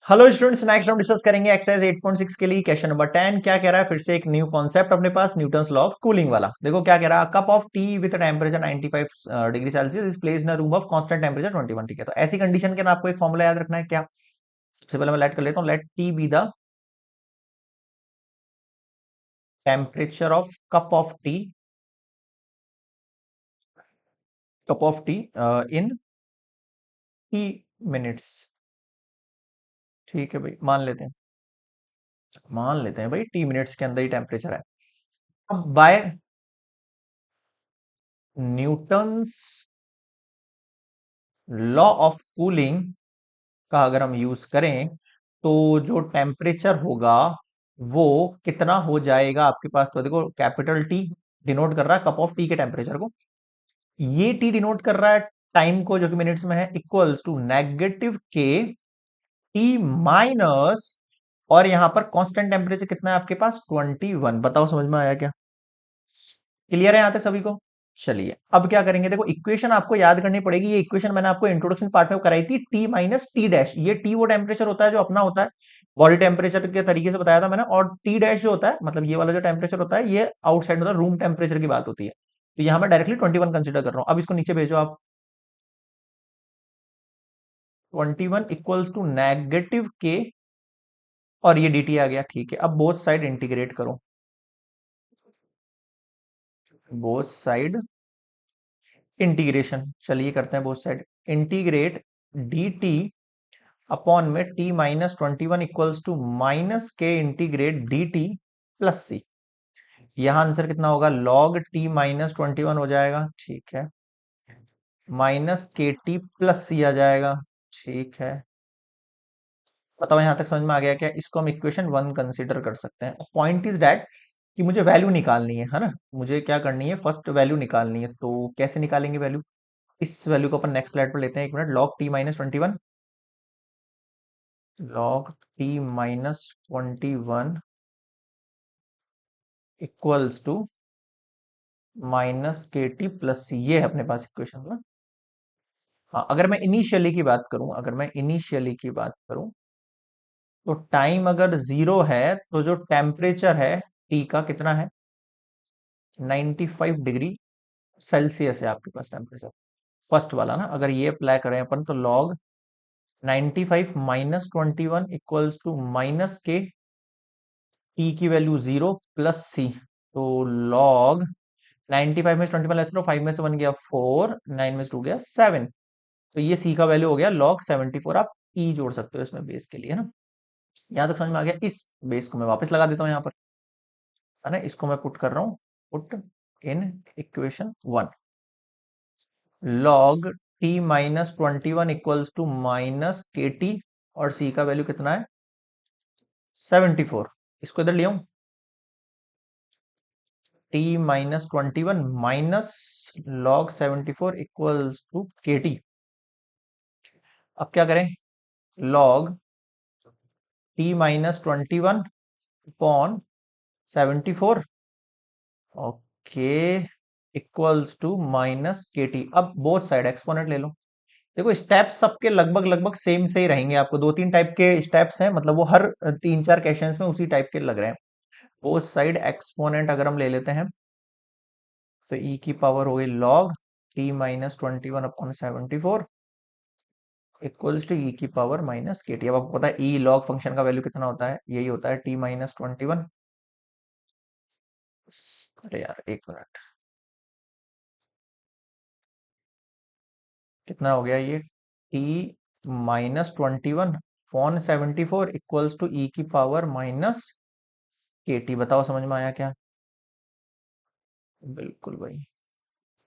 Hello students, next हम discuss करेंगे exercise 8.6 के लिए क्वेश्चन नंबर 10। क्या कह रहा है? फिर से एक न्यू कॉन्सेप्ट अपने पास, न्यूटन्स लॉ ऑफ कूलिंग वाला। देखो क्या कह रहा है। Cup of T with temperature 95 degree Celsius is placed in a room of constant temperature 21। ठीक है, तो ऐसी कंडीशन के ना आपको एक फॉर्मूला याद रखना है। क्या? सबसे पहले मैं लेट कर लेता हूँ। Let T be the temperature of cup of tea in T minutes. ठीक है भाई, मान लेते हैं भाई टी मिनट्स के अंदर ही टेम्परेचर है। अब by Newton's law of cooling का अगर हम यूज करें तो जो टेम्परेचर होगा वो कितना हो जाएगा आपके पास। तो देखो, कैपिटल टी डिनोट कर रहा है कप ऑफ टी के टेम्परेचर को। ये टी डिनोट कर रहा है टाइम को, जो कि मिनट्स में है, इक्वल्स टू नेगेटिव के टी माइनस, और यहां पर कांस्टेंट टेम्परेचर कितना है आपके पास? 21। बताओ समझ में आया क्या? क्लियर है यहां तक सभी को? चलिए अब क्या करेंगे। देखो, इक्वेशन आपको याद करनी पड़ेगी। ये इक्वेशन मैंने आपको इंट्रोडक्शन पार्ट में कराई थी। टी माइनस टी डैश, ये टी वो टेम्परेचर होता है जो अपना होता है, बॉडी टेम्परेचर के तरीके से बताया था मैंने। और टी डैश जो होता है, मतलब ये वाला जो टेम्परेचर होता है, ये आउटसाइड होता है, रूम टेम्परेचर की बात होती है। तो यहां मैं डायरेक्टली 21 कंसिडर कर रहा हूं। अब इसको नीचे भेजो आप। 21 इक्वल्स टू नेगेटिव के, और ये dt आ गया। ठीक है, अब बोथ साइड इंटीग्रेट करो। बोथ साइड इंटीग्रेशन, चलिए करते हैं both side integrate. dt upon में T minus 21 equals to minus K integrate D T plus C. यहां आंसर कितना होगा? लॉग टी माइनस 21 हो जाएगा। ठीक है, माइनस के टी प्लस सी आ जाएगा। ठीक है, बताओ यहां तक समझ में आ गया क्या? इसको हम इक्वेशन 1 कंसिडर कर सकते हैं। पॉइंट इज दैट कि मुझे वैल्यू निकालनी है ना। मुझे क्या करनी है? फर्स्ट वैल्यू निकालनी है। तो कैसे निकालेंगे वैल्यू? इस वैल्यू को अपन नेक्स्ट स्लाइड पर लेते हैं। एक minute. Log T minus 21, log T minus 21 equals to minus K T plus C. ये है अपने पास इक्वेशन ना। हाँ, अगर मैं इनिशियली की बात करूं तो टाइम अगर जीरो है तो जो टेम्परेचर है टी का कितना है? 95 डिग्री सेल्सियस है आपके पास टेम्परेचर, फर्स्ट वाला ना। अगर ये अप्लाई करें अपन तो log 95 minus 21 equals to minus K, T की वैल्यू जीरो प्लस सी। तो लॉग 95 में से 21 लेस करो, 5 में से 1 गया 4, 9 में से 2 गया 7। तो ये सी का वैल्यू हो गया लॉग 74। आप ई जोड़ सकते हो इसमें बेस के लिए, है ना। यहां तक समझ में आ गया? इस बेस को मैं वापस लगा देता हूं यहाँ पर, है ना। इसको मैं पुट कर रहा हूँ, put in equation 1। Log T minus 21 equals to minus K T, और सी का वैल्यू कितना है? 74। इसको इधर ले आऊं। T minus 21 minus log 74 equals to K T. अब क्या करें? Log T minus 21 upon 74, okay, equals to minus K T. अब बोथ साइड एक्सपोनेंट ले लो। देखो, स्टेप्स सबके लगभग लगभग सेम से ही रहेंगे। आपको दो तीन टाइप के स्टेप्स हैं, मतलब वो हर तीन चार क्वेश्चंस में उसी टाइप के लग रहे हैं। बोथ साइड एक्सपोनेंट अगर हम ले लेते हैं तो ई की पावर हो गई log T minus 21 upon 74 equals to E की पावर माइनस के टी। अब आपको पता है ई लॉग फंक्शन का वैल्यू कितना होता है? यही होता है टी माइनस 21। अरे यार, एक मिनट, कितना हो गया ये? T minus 21 upon 74 equals to E की पावर माइनस के टी। बताओ समझ में आया क्या? बिल्कुल भाई।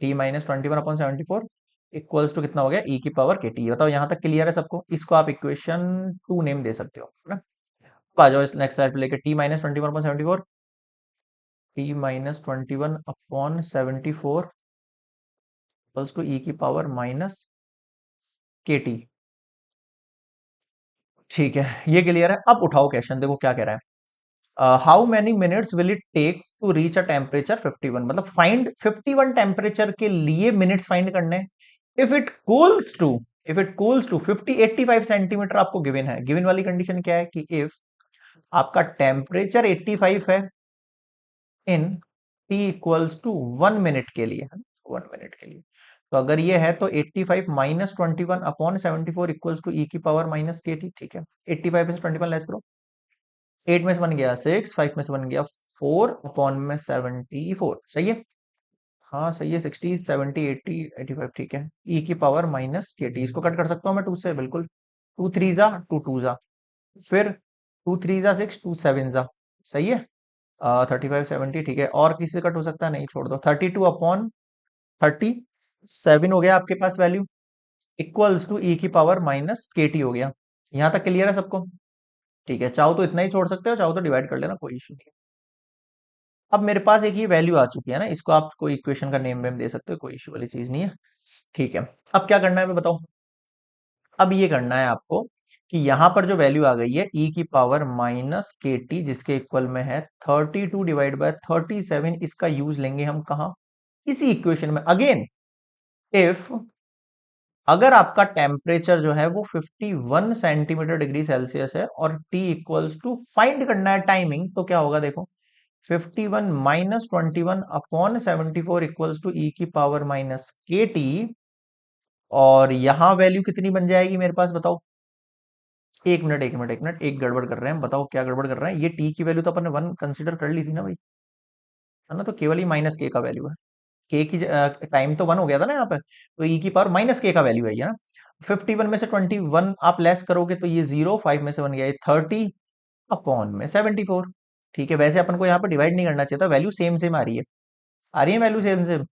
T minus 21 upon 74 equals to कितना हो गया? ई की पावर के टी। बताओ यहां तक क्लियर है सबको? इसको आप इक्वेशन 2 नेम दे सकते हो, है ना। अब आ जाओ इस नेक्स्ट स्लाइड पे लेके। T minus 21 upon 74, T minus 21 upon 74 equals to E की पावर माइनस के टी। ठीक है, ये क्लियर है। अब उठाओ क्वेश्चन, देखो क्या कह रहा है। How many minutes will it take to reach a temperature 51? मतलब फाइंड 51 टेम्परेचर के लिए मिनट्स फाइंड करने। If it cools to if it cools to 50-85 centimetre आपको गिवन है। गिवन वाली कंडीशन क्या है कि इफ आपका टेम्परेचर 85 है in t equals to 1 minute के लिए, 1 मिनट के लिए। तो अगर ये है तो 85 minus 21 upon 74 equals to E की पावर माइनस के टी। ठीक है, 85 में से 21 लेस करो, 8 में से बन गया 6, 5 में से बन गया 4 अपॉन में 74। सही है, हाँ सही है। 60, 70, 80, 85 ठीक है। ई की पावर माइनस के टी, इसको कट कर सकता हूँ मैं 2 से, बिल्कुल। 2 3 जा 2 2 जा, फिर 2 3 जा 6, 2 7 जा। सही है। 35 70 ठीक है। और किसी से कट हो सकता है? नहीं, छोड़ दो। 32 अपॉन 37 हो गया आपके पास वैल्यू, इक्वल्स टू ई की पावर माइनस के टी हो गया। यहां तक क्लियर है सबको? ठीक है, चाहो तो इतना ही छोड़ सकते हो, चाहो तो डिवाइड कर लेना, कोई इशू नहीं है। अब मेरे पास एक ये वैल्यू आ चुकी है ना, इसको आप कोई इक्वेशन का नेम वेम दे सकते हो, कोई इशू वाली चीज नहीं है। ठीक है, अब क्या करना है मैं बताऊं। अब ये करना है आपको कि यहां पर जो वैल्यू आ गई है ई की पावर माइनस के टी, जिसके इक्वल में है 32 डिवाइड बाय 37, इसका यूज लेंगे हम कहा? इसी इक्वेशन में। अगेन इफ अगर आपका टेम्परेचर जो है वो 51 सेंटीमीटर डिग्री सेल्सियस है और टी इक्वल्स टू फाइंड करना है टाइमिंग, तो क्या होगा देखो, 51 minus 21 upon 74 equals to E की पावर माइनस के टी। और यहां वैल्यू कितनी बन जाएगी मेरे पास बताओ? एक मिनट एक मिनट एक मिनट, एक गड़बड़ कर रहे हैं, बताओ क्या गड़बड़ कर रहे हैं। ये टी की वैल्यू तो अपन ने 1 कंसीडर कर ली थी ना भाई, है ना? तो केवल ही माइनस के का वैल्यू है। के की टाइम तो 1 हो गया था ना यहाँ पे, तो ई की पावर माइनस के का वैल्यू है ये ना। 51 में से 21 आप लेस करोगे तो ये 0, 5 में से बन गया ये 30 अपॉन में 74। ठीक है, वैसे अपन को यहाँ पर डिवाइड नहीं करना चाहिए था, वैल्यू सेम सेम आ रही है। आ रही है वैल्यू सेम सेम,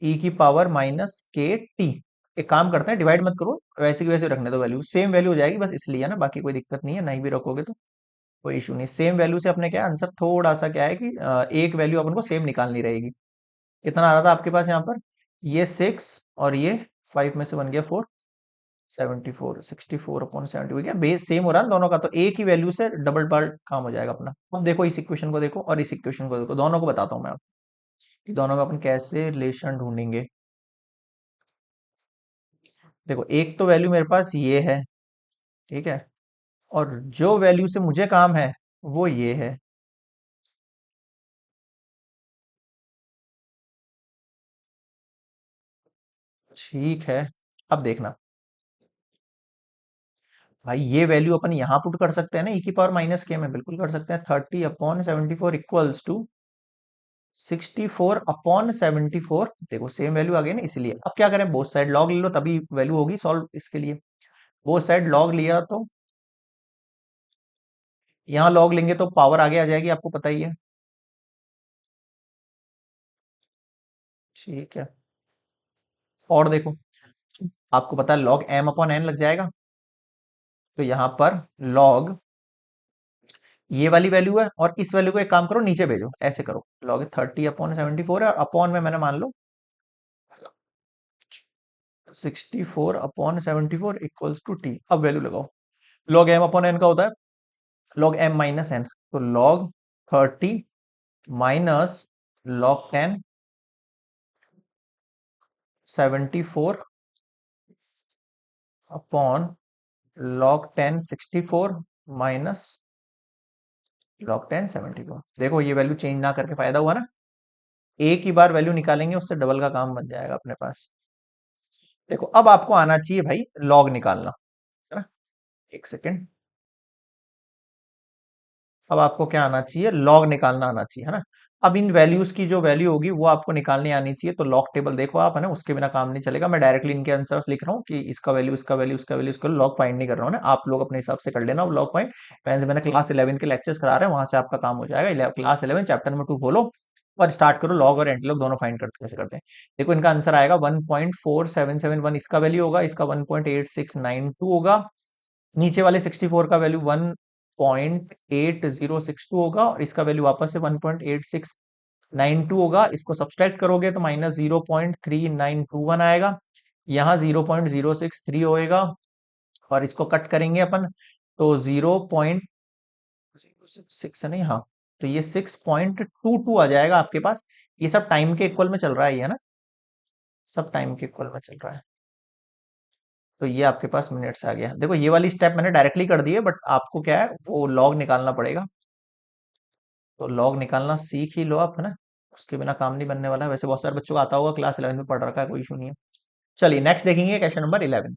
ई की पावर माइनस के टी। एक काम करते हैं, डिवाइड मत करो, वैसे की वैसे रखने दो, वैल्यू सेम वैल्यू हो जाएगी, बस इसलिए ना, बाकी कोई दिक्कत नहीं है, नहीं भी रखोगे तो कोई इशू नहीं। सेम वैल्यू से अपने क्या आंसर थोड़ा सा क्या है कि एक वैल्यू अपन को सेम निकालनी रहेगी। कितना आ रहा था आपके पास यहाँ पर? ये 6 और ये 5 में से बन गया 4, 74, 64 अपॉन 70 हो गया। बेस सेम हो रहा है ना दोनों का, तो एक ही वैल्यू से डबल पार्ट काम हो जाएगा अपना। अब देखो इस इक्वेशन को देखो और इस इक्वेशन को देखो, दोनों को बताता हूँ मैं आपको कि दोनों में अपन कैसे रिलेशन ढूंढेंगे। देखो एक तो वैल्यू मेरे पास ये है, ठीक है, और जो वैल्यू से मुझे काम है वो ये है। ठीक है, अब देखना भाई, ये वैल्यू अपन यहां पुट कर सकते हैं ना, ई की पावर माइनस के में, बिल्कुल कर सकते हैं। 30 अपॉन 74 इक्वल्स टू 64 अपॉन 74। देखो सेम वैल्यू आ गई ना, इसलिए अब क्या करें, बोथ साइड लॉग ले लो, तभी वैल्यू होगी सॉल्व इसके लिए। बोथ साइड लॉग लिया तो यहाँ लॉग लेंगे तो पावर आगे आ जाएगी, आपको पता ही है। ठीक है, और देखो, आपको पता है लॉग एम अपॉन एन लग जाएगा, तो यहां पर लॉग ये वाली वैल्यू है और इस वैल्यू को एक काम करो नीचे भेजो, ऐसे करो, लॉग 30 अपॉन 74 है और अपॉन में मैंने मान लो 64 अपॉन 74 इक्वल्स टू टी। अब वैल्यू लगाओ, लॉग एम अपॉन एन का होता है लॉग एम माइनस एन, तो log 30 minus log 10 74 upon log 10 64 minus log 10 74। देखो ये वैल्यू चेंज ना करके फायदा हुआ ना, एक ही बार वैल्यू निकालेंगे उससे डबल का काम बन जाएगा अपने पास। देखो अब आपको आना चाहिए भाई लॉग निकालना, है ना? एक सेकेंड, अब आपको क्या आना चाहिए, लॉग निकालना आना चाहिए, है ना? अब इन वैल्यूज की जो वैल्यू होगी वो आपको निकालनी आनी चाहिए, तो लॉग टेबल देखो आप, है ना, उसके बिना काम नहीं चलेगा। मैं डायरेक्टली इनके आंसर्स लिख रहा हूँ कि इसका वैल्यू इसका वैल्यू इसका वैल्यू इसका लॉग फाइंड नहीं कर रहा हूँ ना, आप लोग अपने हिसाब से कर लेना लॉग फाइंड। मैंने क्लास 11 के लेक्चर्स करा रहे हैं, वहां से आपका काम हो जाएगा। क्लास 11 चैप्टर नंबर 2 खोलो और स्टार्ट करो, लॉग और एंटी लॉग दोनों फाइंड करते कैसे करते हैं। देखो इनका आंसर आएगा 1.4771, इसका वैल्यू होगा, इसका 1.8692 होगा, नीचे वाले 64 का वैल्यू 1.8062 होगा और इसका वैल्यू वापस से 1.8692 होगा। इसको सब्सट्रैक्ट करोगे तो माइनस 0.3921 आएगा, यहाँ 0.063 होएगा और इसको कट करेंगे अपन तो 0.066 नहीं, हाँ, तो ये 6.22 आ जाएगा आपके पास। ये सब टाइम के इक्वल में चल रहा है, ये है ना, सब टाइम के इक्वल में चल रहा है। तो ये आपके पास मिनट्स आ गया। देखो ये वाली स्टेप मैंने डायरेक्टली कर दी है, बट आपको क्या है वो लॉग निकालना पड़ेगा। तो लॉग निकालना सीख ही लो आप, है ना। उसके बिना काम नहीं बनने वाला है। वैसे बहुत सारे बच्चों को आता होगा, क्लास 11 में पढ़ रखा है, कोई इशू नहीं है। चलिए नेक्स्ट देखेंगे क्वेश्चन नंबर 11।